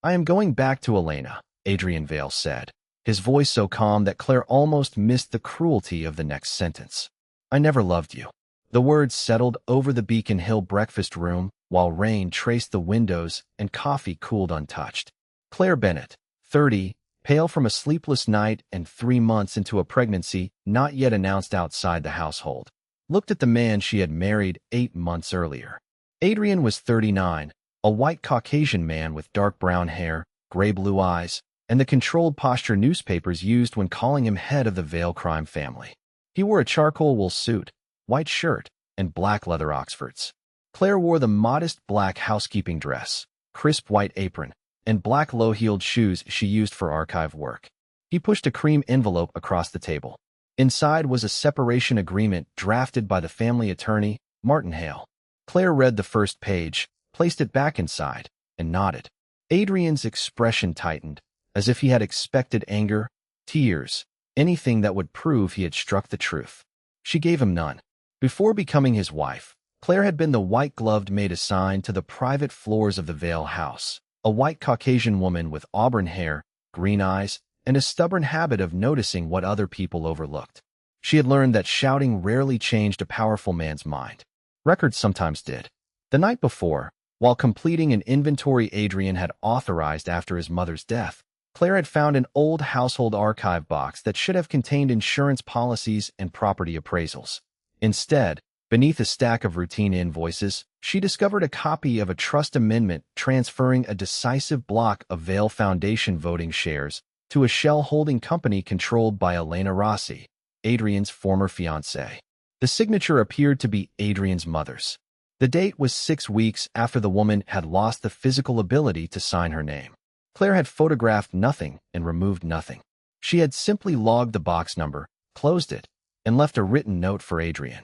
"I am going back to Elena," Adrian Vale said, his voice so calm that Claire almost missed the cruelty of the next sentence. "I never loved you." The words settled over the Beacon Hill breakfast room while rain traced the windows and coffee cooled untouched. Claire Bennett, 30, pale from a sleepless night and 3 months into a pregnancy not yet announced outside the household, looked at the man she had married 8 months earlier. Adrian was 39, a white Caucasian man with dark brown hair, gray-blue eyes, and the controlled posture newspapers used when calling him head of the Vale crime family. He wore a charcoal wool suit, white shirt, and black leather Oxfords. Claire wore the modest black housekeeping dress, crisp white apron, and black low-heeled shoes she used for archive work. He pushed a cream envelope across the table. Inside was a separation agreement drafted by the family attorney, Martin Hale. Claire read the first page, placed it back inside, and nodded. Adrian's expression tightened, as if he had expected anger, tears, anything that would prove he had struck the truth. She gave him none. Before becoming his wife, Claire had been the white-gloved maid assigned to the private floors of the Vale house, a white Caucasian woman with auburn hair, green eyes, and a stubborn habit of noticing what other people overlooked. She had learned that shouting rarely changed a powerful man's mind. Records sometimes did. The night before, while completing an inventory Adrian had authorized after his mother's death, Claire had found an old household archive box that should have contained insurance policies and property appraisals. Instead, beneath a stack of routine invoices, she discovered a copy of a trust amendment transferring a decisive block of Vale Foundation voting shares to a shell holding company controlled by Elena Rossi, Adrian's former fiancée. The signature appeared to be Adrian's mother's. The date was 6 weeks after the woman had lost the physical ability to sign her name. Claire had photographed nothing and removed nothing. She had simply logged the box number, closed it, and left a written note for Adrian.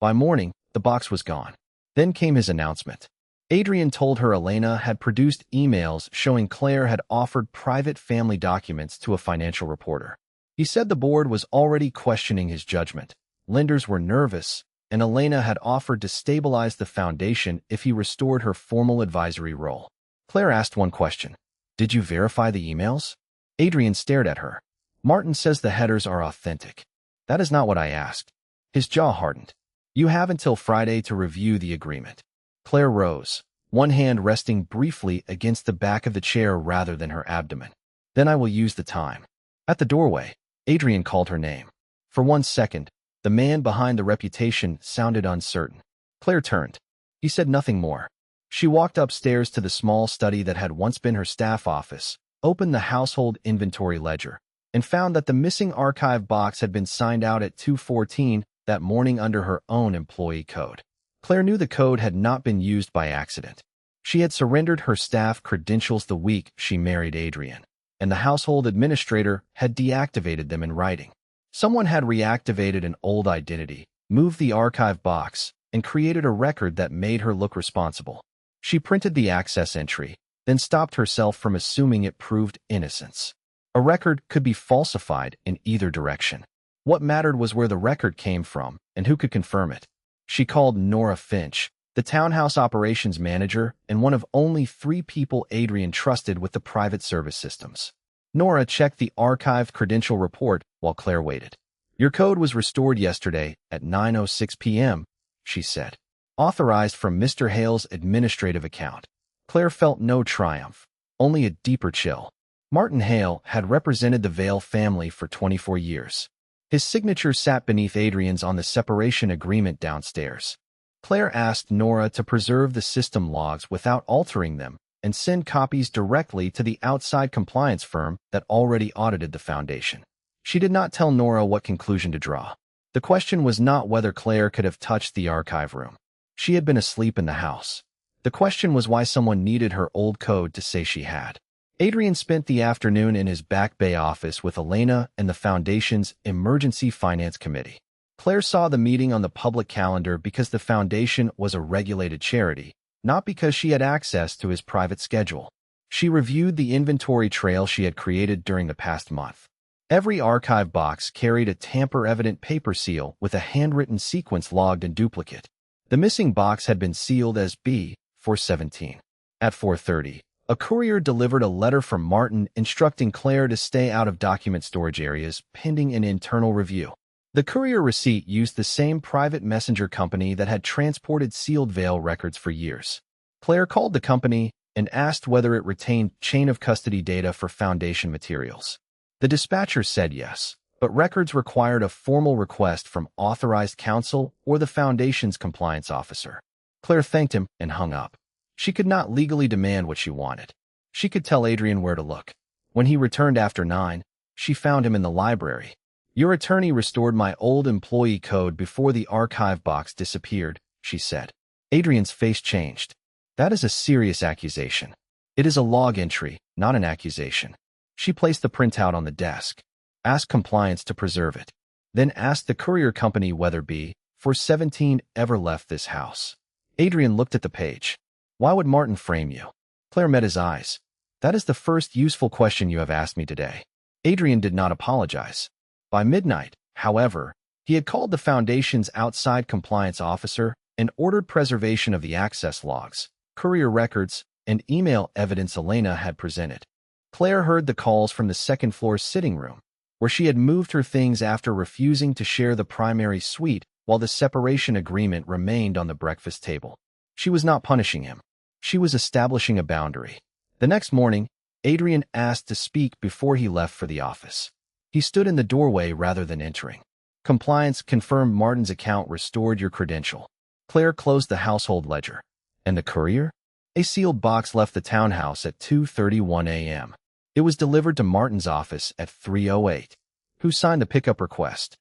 By morning, the box was gone. Then came his announcement. Adrian told her Elena had produced emails showing Claire had offered private family documents to a financial reporter. He said the board was already questioning his judgment. Lenders were nervous, and Elena had offered to stabilize the foundation if he restored her formal advisory role. Claire asked one question. "Did you verify the emails?" Adrian stared at her. "Martin says the headers are authentic." "That is not what I asked." His jaw hardened. "You have until Friday to review the agreement." Claire rose, one hand resting briefly against the back of the chair rather than her abdomen. "Then I will use the time." At the doorway, Adrian called her name. For 1 second, the man behind the reputation sounded uncertain. Claire turned. He said nothing more. She walked upstairs to the small study that had once been her staff office, opened the household inventory ledger, and found that the missing archive box had been signed out at 2:14 that morning under her own employee code. Claire knew the code had not been used by accident. She had surrendered her staff credentials the week she married Adrian, and the household administrator had deactivated them in writing. Someone had reactivated an old identity, moved the archive box, and created a record that made her look responsible. She printed the access entry, then stopped herself from assuming it proved innocence. A record could be falsified in either direction. What mattered was where the record came from and who could confirm it. She called Nora Finch, the townhouse operations manager and one of only 3 people Adrian trusted with the private service systems. Nora checked the archived credential report while Claire waited. "Your code was restored yesterday at 9:06 p.m., she said. "Authorized from Mr. Hale's administrative account." Claire felt no triumph, only a deeper chill. Martin Hale had represented the Vale family for 24 years. His signature sat beneath Adrian's on the separation agreement downstairs. Claire asked Nora to preserve the system logs without altering them and send copies directly to the outside compliance firm that already audited the foundation. She did not tell Nora what conclusion to draw. The question was not whether Claire could have touched the archive room. She had been asleep in the house. The question was why someone needed her old code to say she had. Adrian spent the afternoon in his Back Bay office with Elena and the foundation's Emergency Finance Committee. Claire saw the meeting on the public calendar because the foundation was a regulated charity, not because she had access to his private schedule. She reviewed the inventory trail she had created during the past month. Every archive box carried a tamper-evident paper seal with a handwritten sequence logged in duplicate. The missing box had been sealed as B417. At 4:30, A courier delivered a letter from Martin instructing Claire to stay out of document storage areas pending an internal review. The courier receipt used the same private messenger company that had transported sealed Vale records for years. Claire called the company and asked whether it retained chain of custody data for Foundation materials. The dispatcher said yes, but records required a formal request from authorized counsel or the Foundation's compliance officer. Claire thanked him and hung up. She could not legally demand what she wanted. She could tell Adrian where to look. When he returned after 9, she found him in the library. "Your attorney restored my old employee code before the archive box disappeared," she said. Adrian's face changed. "That is a serious accusation. It is a log entry, not an accusation." She placed the printout on the desk, asked compliance to preserve it, then asked the courier company whether B-417 ever left this house. Adrian looked at the page. "Why would Martin frame you?" Claire met his eyes. "That is the first useful question you have asked me today." Adrian did not apologize. By midnight, however, he had called the Foundation's outside compliance officer and ordered preservation of the access logs, courier records, and email evidence Elena had presented. Claire heard the calls from the second-floor sitting room, where she had moved her things after refusing to share the primary suite while the separation agreement remained on the breakfast table. She was not punishing him. She was establishing a boundary. The next morning, Adrian asked to speak before he left for the office. He stood in the doorway rather than entering. "Compliance confirmed Martin's account restored your credential." Claire closed the household ledger. "And the courier?" A sealed box left the townhouse at 2:31 a.m. It was delivered to Martin's office at 3:08. "Who signed the pickup request?"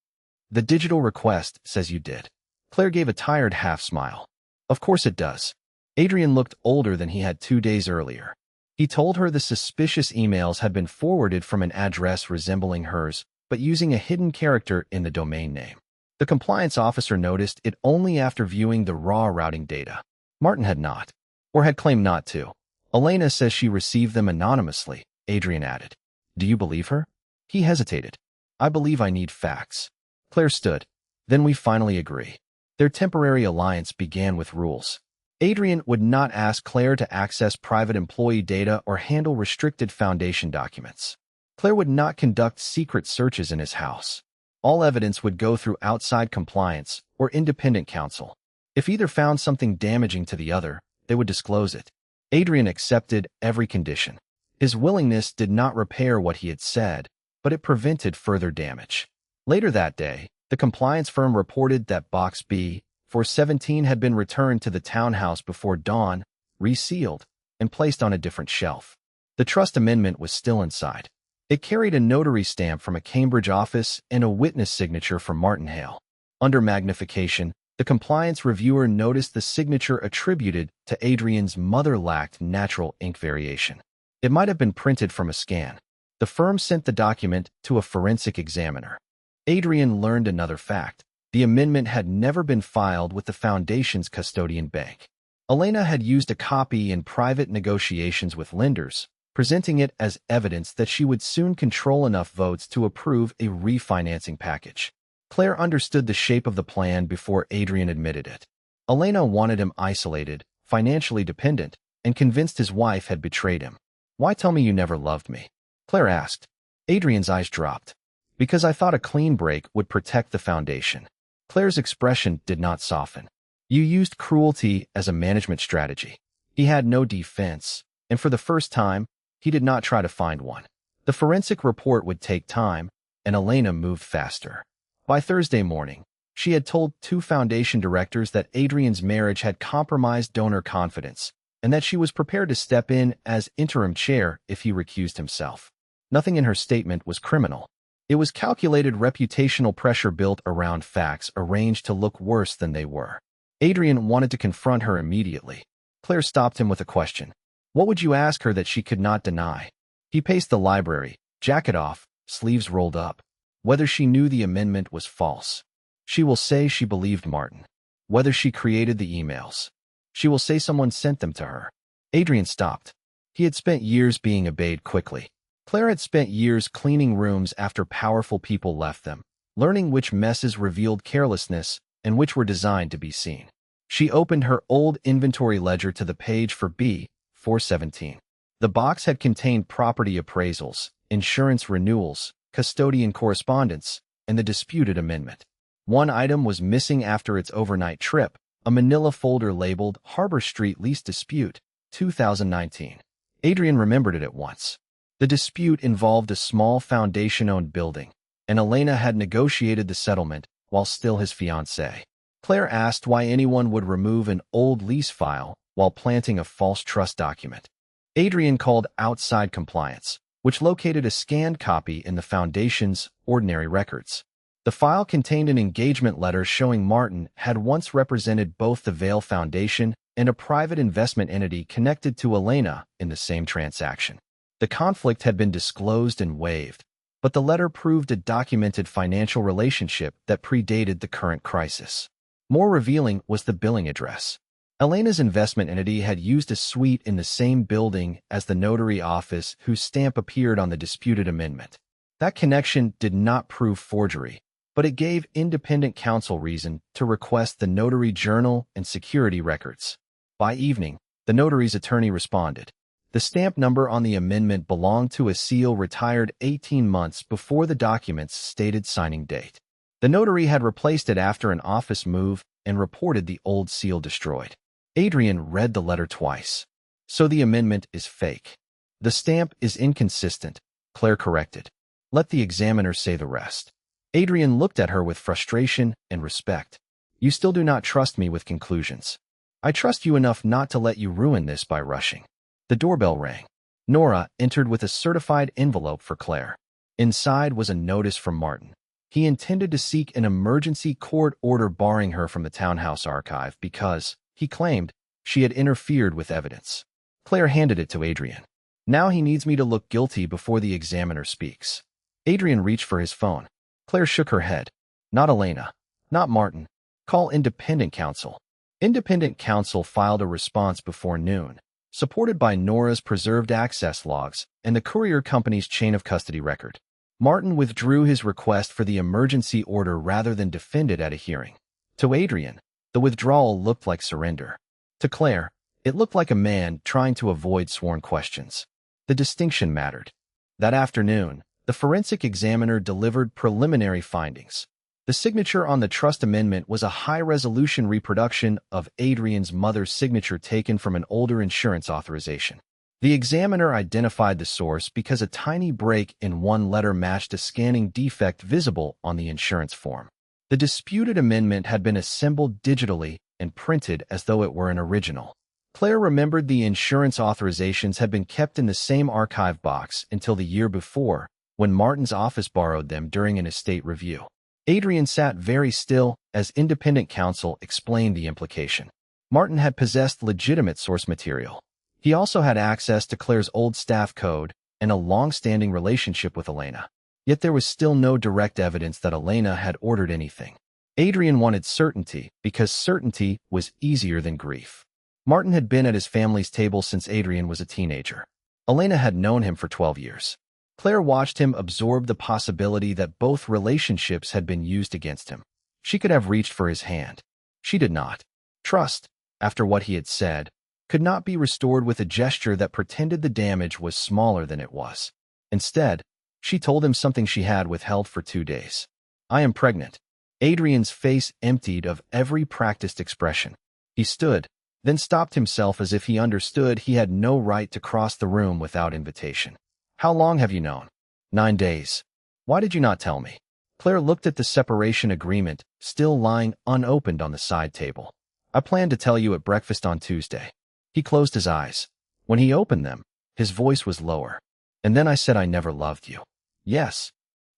"The digital request says you did." Claire gave a tired half-smile. "Of course it does." Adrian looked older than he had 2 days earlier. He told her the suspicious emails had been forwarded from an address resembling hers, but using a hidden character in the domain name. The compliance officer noticed it only after viewing the raw routing data. Martin had not, or had claimed not to. "Elena says she received them anonymously," Adrian added. "Do you believe her?" He hesitated. "I believe I need facts." Claire stood. "Then we finally agree." Their temporary alliance began with rules. Adrian would not ask Claire to access private employee data or handle restricted Foundation documents. Claire would not conduct secret searches in his house. All evidence would go through outside compliance or independent counsel. If either found something damaging to the other, they would disclose it. Adrian accepted every condition. His willingness did not repair what he had said, but it prevented further damage. Later that day, the compliance firm reported that Box B-417 had been returned to the townhouse before dawn, resealed, and placed on a different shelf. The trust amendment was still inside. It carried a notary stamp from a Cambridge office and a witness signature from Martin Hale. Under magnification, the compliance reviewer noticed the signature attributed to Adrian's mother lacked natural ink variation. It might have been printed from a scan. The firm sent the document to a forensic examiner. Adrian learned another fact. The amendment had never been filed with the Foundation's custodian bank. Elena had used a copy in private negotiations with lenders, presenting it as evidence that she would soon control enough votes to approve a refinancing package. Claire understood the shape of the plan before Adrian admitted it. Elena wanted him isolated, financially dependent, and convinced his wife had betrayed him. "Why tell me you never loved me?" Claire asked. Adrian's eyes dropped. "Because I thought a clean break would protect the Foundation." Claire's expression did not soften. "You used cruelty as a management strategy." He had no defense, and for the first time, he did not try to find one. The forensic report would take time, and Elena moved faster. By Thursday morning, she had told 2 Foundation directors that Adrian's marriage had compromised donor confidence, and that she was prepared to step in as interim chair if he recused himself. Nothing in her statement was criminal. It was calculated reputational pressure built around facts arranged to look worse than they were. Adrian wanted to confront her immediately. Claire stopped him with a question. What would you ask her that she could not deny? He paced the library, jacket off, sleeves rolled up. Whether she knew the amendment was false. She will say she believed Martin. Whether she created the emails. She will say someone sent them to her. Adrian stopped. He had spent years being obeyed quickly. Claire had spent years cleaning rooms after powerful people left them, learning which messes revealed carelessness and which were designed to be seen. She opened her old inventory ledger to the page for B-417. The box had contained property appraisals, insurance renewals, custodian correspondence, and the disputed amendment. One item was missing after its overnight trip, a manila folder labeled Harbor Street Lease Dispute, 2019. Adrian remembered it at once. The dispute involved a small foundation-owned building, and Elena had negotiated the settlement while still his fiancée. Claire asked why anyone would remove an old lease file while planting a false trust document. Adrian called outside compliance, which located a scanned copy in the foundation's ordinary records. The file contained an engagement letter showing Martin had once represented both the Vale Foundation and a private investment entity connected to Elena in the same transaction. The conflict had been disclosed and waived, but the letter proved a documented financial relationship that predated the current crisis. More revealing was the billing address. Elena's investment entity had used a suite in the same building as the notary office whose stamp appeared on the disputed amendment. That connection did not prove forgery, but it gave independent counsel reason to request the notary journal and security records. By evening, the notary's attorney responded. The stamp number on the amendment belonged to a seal retired 18 months before the document's stated signing date. The notary had replaced it after an office move and reported the old seal destroyed. Adrian read the letter twice. So the amendment is fake. The stamp is inconsistent, Claire corrected. Let the examiner say the rest. Adrian looked at her with frustration and respect. You still do not trust me with conclusions. I trust you enough not to let you ruin this by rushing. The doorbell rang. Nora entered with a certified envelope for Claire. Inside was a notice from Martin. He intended to seek an emergency court order barring her from the townhouse archive because, he claimed, she had interfered with evidence. Claire handed it to Adrian. Now he needs me to look guilty before the examiner speaks. Adrian reached for his phone. Claire shook her head. Not Elena. Not Martin. Call independent counsel. Independent counsel filed a response before noon, supported by Nora's preserved access logs and the courier company's chain of custody record. Martin withdrew his request for the emergency order rather than defend it at a hearing. To Adrian, the withdrawal looked like surrender. To Claire, it looked like a man trying to avoid sworn questions. The distinction mattered. That afternoon, the forensic examiner delivered preliminary findings. The signature on the trust amendment was a high-resolution reproduction of Adrian's mother's signature taken from an older insurance authorization. The examiner identified the source because a tiny break in one letter matched a scanning defect visible on the insurance form. The disputed amendment had been assembled digitally and printed as though it were an original. Claire remembered the insurance authorizations had been kept in the same archive box until the year before, when Martin's office borrowed them during an estate review. Adrian sat very still as independent counsel explained the implication. Martin had possessed legitimate source material. He also had access to Claire's old staff code and a long-standing relationship with Elena. Yet there was still no direct evidence that Elena had ordered anything. Adrian wanted certainty because certainty was easier than grief. Martin had been at his family's table since Adrian was a teenager. Elena had known him for 12 years. Claire watched him absorb the possibility that both relationships had been used against him. She could have reached for his hand. She did not. Trust, after what he had said, could not be restored with a gesture that pretended the damage was smaller than it was. Instead, she told him something she had withheld for 2 days. I am pregnant. Adrian's face emptied of every practiced expression. He stood, then stopped himself as if he understood he had no right to cross the room without invitation. How long have you known? 9 days. Why did you not tell me? Claire looked at the separation agreement, still lying unopened on the side table. I planned to tell you at breakfast on Tuesday. He closed his eyes. When he opened them, his voice was lower. And then I said I never loved you. Yes.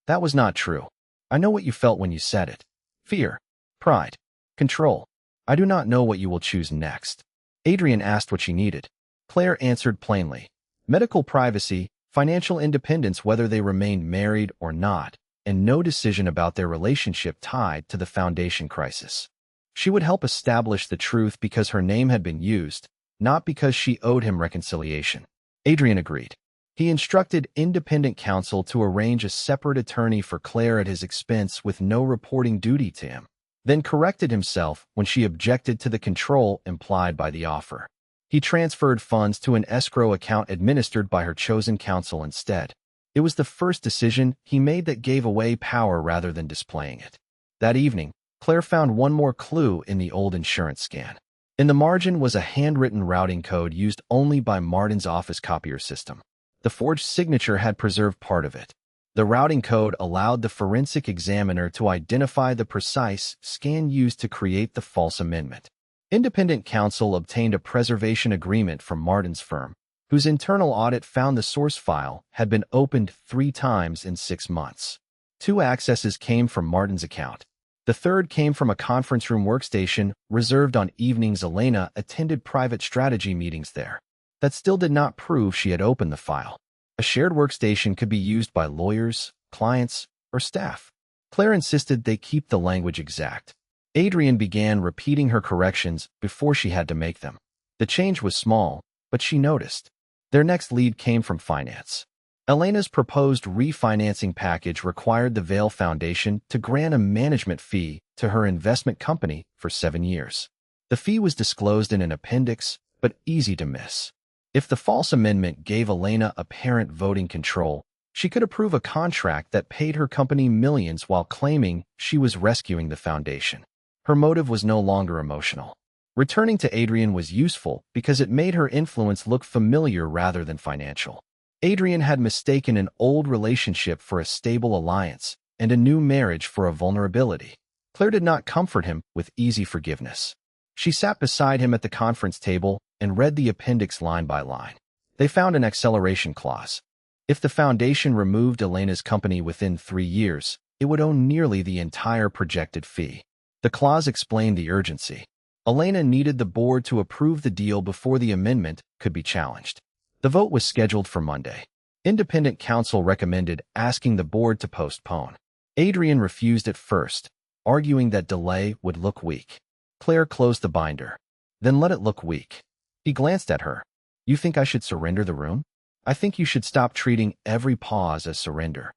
That was not true. I know what you felt when you said it. Fear. Pride. Control. I do not know what you will choose next. Adrian asked what she needed. Claire answered plainly. Medical privacy, financial independence whether they remained married or not, and no decision about their relationship tied to the foundation crisis. She would help establish the truth because her name had been used, not because she owed him reconciliation. Adrian agreed. He instructed independent counsel to arrange a separate attorney for Claire at his expense with no reporting duty to him, then corrected himself when she objected to the control implied by the offer. He transferred funds to an escrow account administered by her chosen counsel instead. It was the first decision he made that gave away power rather than displaying it. That evening, Claire found one more clue in the old insurance scan. In the margin was a handwritten routing code used only by Martin's office copier system. The forged signature had preserved part of it. The routing code allowed the forensic examiner to identify the precise scan used to create the false amendment. Independent counsel obtained a preservation agreement from Martin's firm, whose internal audit found the source file had been opened 3 times in 6 months. 2 accesses came from Martin's account. The third came from a conference room workstation reserved on evenings Elena attended private strategy meetings there. That still did not prove she had opened the file. A shared workstation could be used by lawyers, clients, or staff. Claire insisted they keep the language exact. Adrian began repeating her corrections before she had to make them. The change was small, but she noticed. Their next lead came from finance. Elena's proposed refinancing package required the Vale Foundation to grant a management fee to her investment company for 7 years. The fee was disclosed in an appendix, but easy to miss. If the false amendment gave Elena apparent voting control, she could approve a contract that paid her company millions while claiming she was rescuing the foundation. Her motive was no longer emotional. Returning to Adrian was useful because it made her influence look familiar rather than financial. Adrian had mistaken an old relationship for a stable alliance and a new marriage for a vulnerability. Claire did not comfort him with easy forgiveness. She sat beside him at the conference table and read the appendix line by line. They found an acceleration clause. If the foundation removed Elena's company within 3 years, it would own nearly the entire projected fee. The clause explained the urgency. Elena needed the board to approve the deal before the amendment could be challenged. The vote was scheduled for Monday. Independent counsel recommended asking the board to postpone. Adrian refused at first, arguing that delay would look weak. Claire closed the binder. Then let it look weak. He glanced at her. You think I should surrender the room? I think you should stop treating every pause as surrender.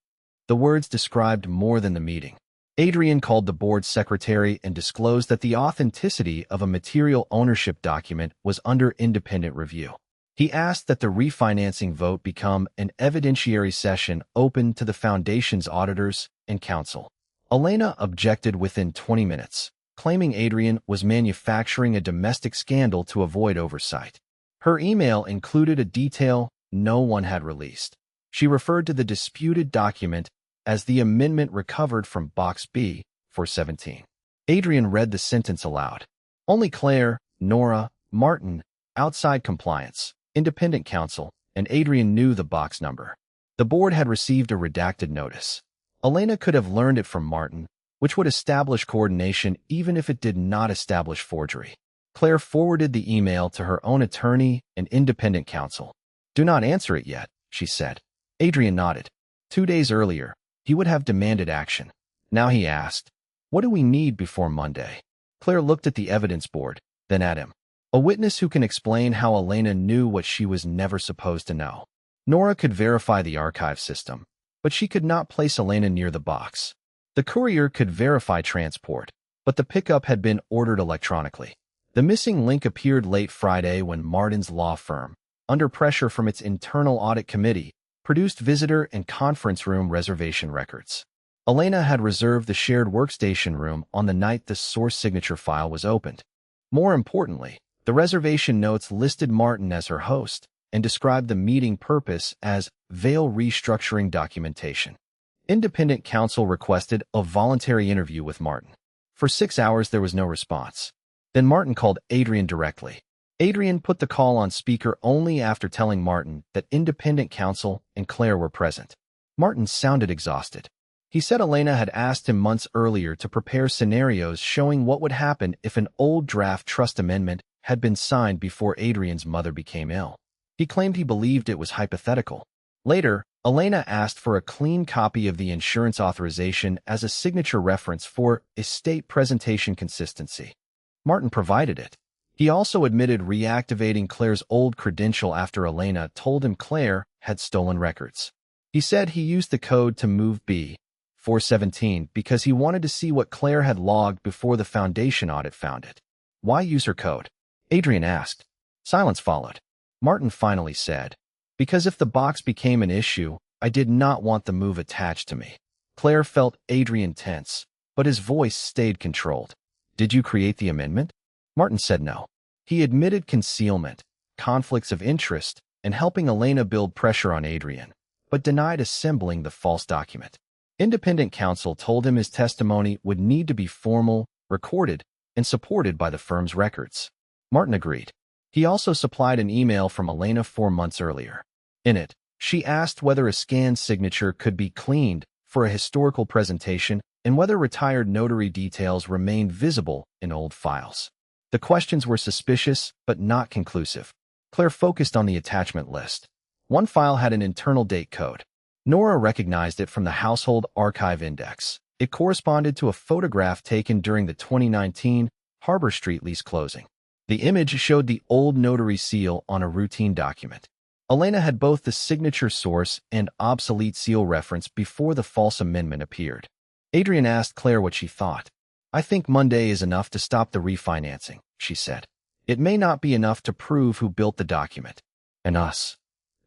The words described more than the meeting. Adrian called the board secretary and disclosed that the authenticity of a material ownership document was under independent review. He asked that the refinancing vote become an evidentiary session open to the foundation's auditors and counsel. Elena objected within 20 minutes, claiming Adrian was manufacturing a domestic scandal to avoid oversight. Her email included a detail no one had released. She referred to the disputed document as the amendment recovered from Box B, 417. Adrian read the sentence aloud. Only Claire, Nora, Martin, outside compliance, independent counsel, and Adrian knew the box number. The board had received a redacted notice. Elena could have learned it from Martin, which would establish coordination even if it did not establish forgery. Claire forwarded the email to her own attorney and independent counsel. Do not answer it yet, she said. Adrian nodded. 2 days earlier, he would have demanded action. Now he asked, what do we need before Monday? Claire looked at the evidence board, then at him. A witness who can explain how Elena knew what she was never supposed to know. Nora could verify the archive system, but she could not place Elena near the box. The courier could verify transport, but the pickup had been ordered electronically. The missing link appeared late Friday when Martin's law firm, under pressure from its internal audit committee, produced visitor and conference room reservation records. Elena had reserved the shared workstation room on the night the source signature file was opened. More importantly, the reservation notes listed Martin as her host and described the meeting purpose as Vale restructuring documentation. Independent counsel requested a voluntary interview with Martin. For 6 hours there was no response. Then Martin called Adrian directly. Adrian put the call on speaker only after telling Martin that independent counsel and Claire were present. Martin sounded exhausted. He said Elena had asked him months earlier to prepare scenarios showing what would happen if an old draft trust amendment had been signed before Adrian's mother became ill. He claimed he believed it was hypothetical. Later, Elena asked for a clean copy of the insurance authorization as a signature reference for estate presentation consistency. Martin provided it. He also admitted reactivating Claire's old credential after Elena told him Claire had stolen records. He said he used the code to move B, 417 because he wanted to see what Claire had logged before the foundation audit found it. Why use her code? Adrian asked. Silence followed. Martin finally said, "Because if the box became an issue, I did not want the move attached to me." Claire felt Adrian tense, but his voice stayed controlled. "Did you create the amendment?" Martin said no. He admitted concealment, conflicts of interest, and helping Elena build pressure on Adrian, but denied assembling the false document. Independent counsel told him his testimony would need to be formal, recorded, and supported by the firm's records. Martin agreed. He also supplied an email from Elena 4 months earlier. In it, she asked whether a scanned signature could be cleaned for a historical presentation and whether retired notary details remained visible in old files. The questions were suspicious but not conclusive. Claire focused on the attachment list. One file had an internal date code. Nora recognized it from the Household Archive Index. It corresponded to a photograph taken during the 2019 Harbor Street lease closing. The image showed the old notary seal on a routine document. Elena had both the signature source and obsolete seal reference before the false amendment appeared. Adrian asked Claire what she thought. "I think Monday is enough to stop the refinancing," she said. "It may not be enough to prove who built the document." "And us?"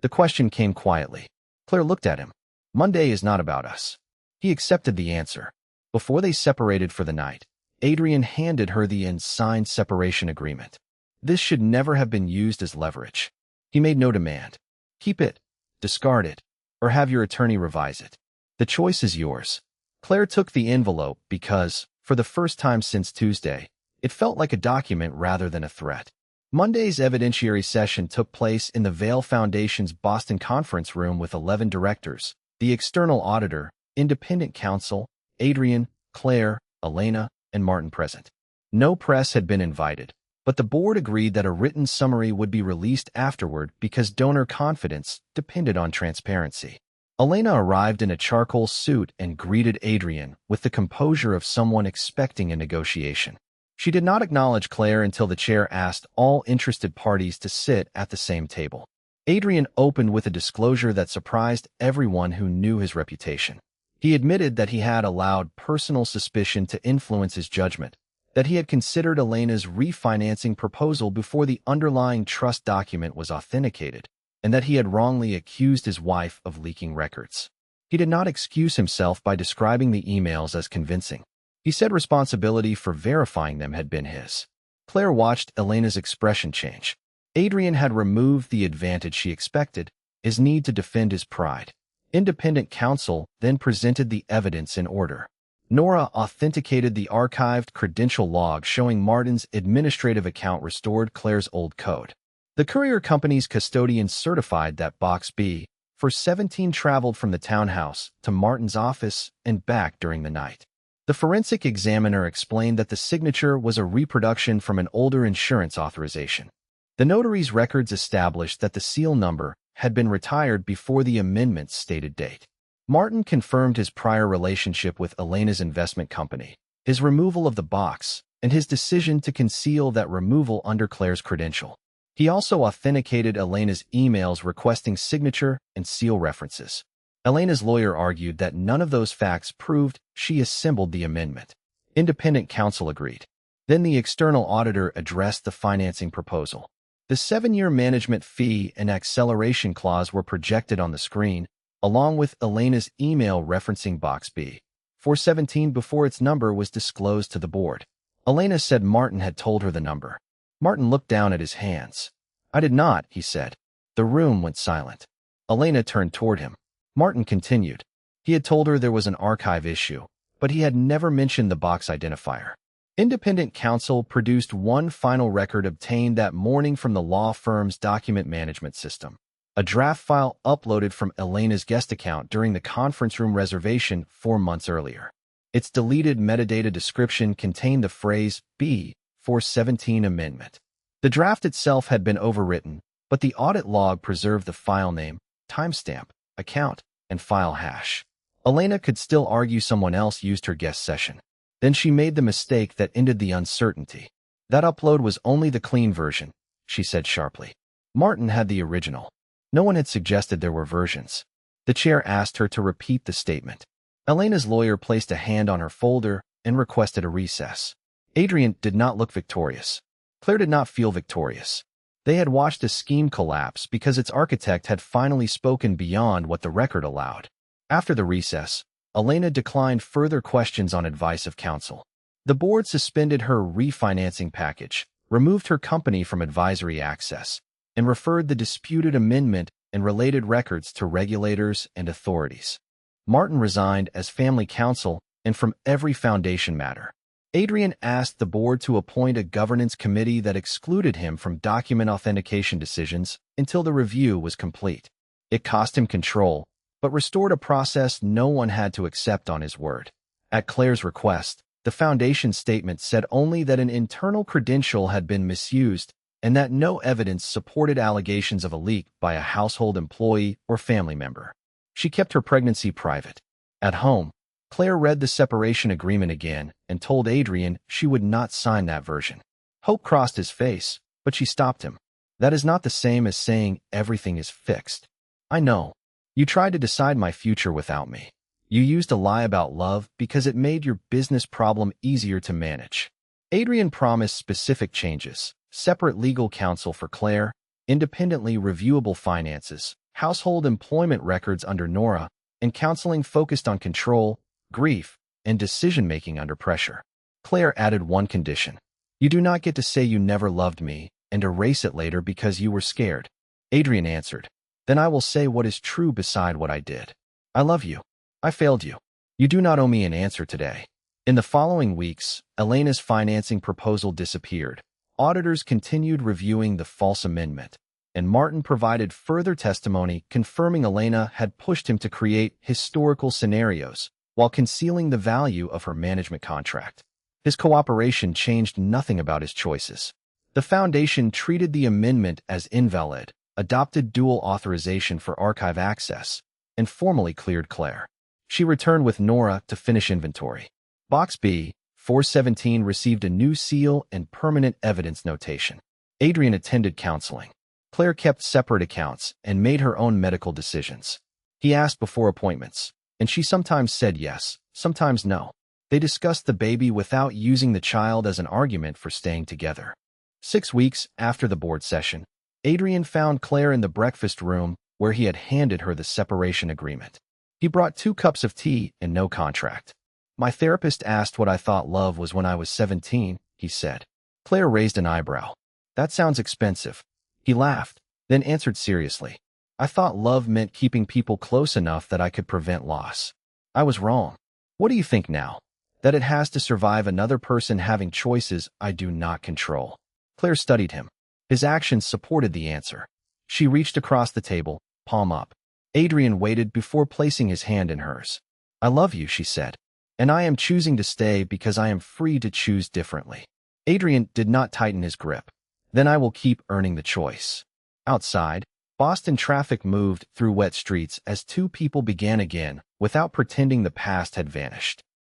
The question came quietly. Claire looked at him. "Monday is not about us." He accepted the answer. Before they separated for the night, Adrian handed her the unsigned separation agreement. This should never have been used as leverage. He made no demand. "Keep it, discard it, or have your attorney revise it. The choice is yours." Claire took the envelope because, for the first time since Tuesday, it felt like a document rather than a threat. Monday's evidentiary session took place in the Vale Foundation's Boston conference room with 11 directors, the external auditor, independent counsel, Adrian, Claire, Elena, and Martin present. No press had been invited, but the board agreed that a written summary would be released afterward because donor confidence depended on transparency. Elena arrived in a charcoal suit and greeted Adrian with the composure of someone expecting a negotiation. She did not acknowledge Claire until the chair asked all interested parties to sit at the same table. Adrian opened with a disclosure that surprised everyone who knew his reputation. He admitted that he had allowed personal suspicion to influence his judgment, that he had considered Elena's refinancing proposal before the underlying trust document was authenticated, and that he had wrongly accused his wife of leaking records. He did not excuse himself by describing the emails as convincing. He said responsibility for verifying them had been his. Claire watched Elena's expression change. Adrian had removed the advantage she expected, his need to defend his pride. Independent counsel then presented the evidence in order. Nora authenticated the archived credential log showing Martin's administrative account restored Claire's old code. The courier company's custodian certified that Box B, for 17, traveled from the townhouse to Martin's office and back during the night. The forensic examiner explained that the signature was a reproduction from an older insurance authorization. The notary's records established that the seal number had been retired before the amendment's stated date. Martin confirmed his prior relationship with Elena's investment company, his removal of the box, and his decision to conceal that removal under Claire's credential. He also authenticated Elena's emails requesting signature and seal references. Elena's lawyer argued that none of those facts proved she assembled the amendment. Independent counsel agreed. Then the external auditor addressed the financing proposal. The 7-year management fee and acceleration clause were projected on the screen, along with Elena's email referencing Box B, 417, before its number was disclosed to the board. Elena said Martin had told her the number. Martin looked down at his hands. "I did not," he said. The room went silent. Elena turned toward him. Martin continued. He had told her there was an archive issue, but he had never mentioned the box identifier. Independent counsel produced one final record obtained that morning from the law firm's document management system. A draft file uploaded from Elena's guest account during the conference room reservation 4 months earlier. Its deleted metadata description contained the phrase B417 amendment. The draft itself had been overwritten, but the audit log preserved the file name, timestamp, account, and file hash. Elena could still argue someone else used her guest session. Then she made the mistake that ended the uncertainty. That upload was only the clean version, she said sharply. Martin had the original. No one had suggested there were versions. The chair asked her to repeat the statement. Elena's lawyer placed a hand on her folder and requested a recess. Adrian did not look victorious. Claire did not feel victorious. They had watched a scheme collapse because its architect had finally spoken beyond what the record allowed. After the recess, Elena declined further questions on advice of counsel. The board suspended her refinancing package, removed her company from advisory access, and referred the disputed amendment and related records to regulators and authorities. Martin resigned as family counsel and from every foundation matter. Adrian asked the board to appoint a governance committee that excluded him from document authentication decisions until the review was complete. It cost him control, but restored a process no one had to accept on his word. At Claire's request, the foundation statement said only that an internal credential had been misused and that no evidence supported allegations of a leak by a household employee or family member. She kept her pregnancy private. At home, Claire read the separation agreement again and told Adrian she would not sign that version. Hope crossed his face, but she stopped him. That is not the same as saying everything is fixed. I know. You tried to decide my future without me. You used a lie about love because it made your business problem easier to manage. Adrian promised specific changes: separate legal counsel for Claire, independently reviewable finances, household employment records under Nora, and counseling focused on control, grief, and decision-making under pressure. Claire added one condition: you do not get to say you never loved me and erase it later because you were scared. Adrian answered, then I will say what is true beside what I did. I love you. I failed you. You do not owe me an answer today. In the following weeks, Elena's financing proposal disappeared. Auditors continued reviewing the false amendment, and Martin provided further testimony confirming Elena had pushed him to create historical scenarios while concealing the value of her management contract. His cooperation changed nothing about his choices. The foundation treated the amendment as invalid, adopted dual authorization for archive access, and formally cleared Claire. She returned with Nora to finish inventory. Box B, 417 received a new seal and permanent evidence notation. Adrian attended counseling. Claire kept separate accounts and made her own medical decisions. He asked before appointments, and she sometimes said yes, sometimes no. They discussed the baby without using the child as an argument for staying together. 6 weeks after the board session, Adrian found Claire in the breakfast room where he had handed her the separation agreement. He brought 2 cups of tea and no contract. My therapist asked what I thought love was when I was 17, he said. Claire raised an eyebrow. That sounds expensive. He laughed, then answered seriously. I thought love meant keeping people close enough that I could prevent loss. I was wrong. What do you think now? That it has to survive another person having choices I do not control. Claire studied him. His actions supported the answer. She reached across the table, palm up. Adrian waited before placing his hand in hers. I love you, she said, and I am choosing to stay because I am free to choose differently. Adrian did not tighten his grip. Then I will keep earning the choice. Outside, Boston traffic moved through wet streets as 2 people began again without pretending the past had vanished.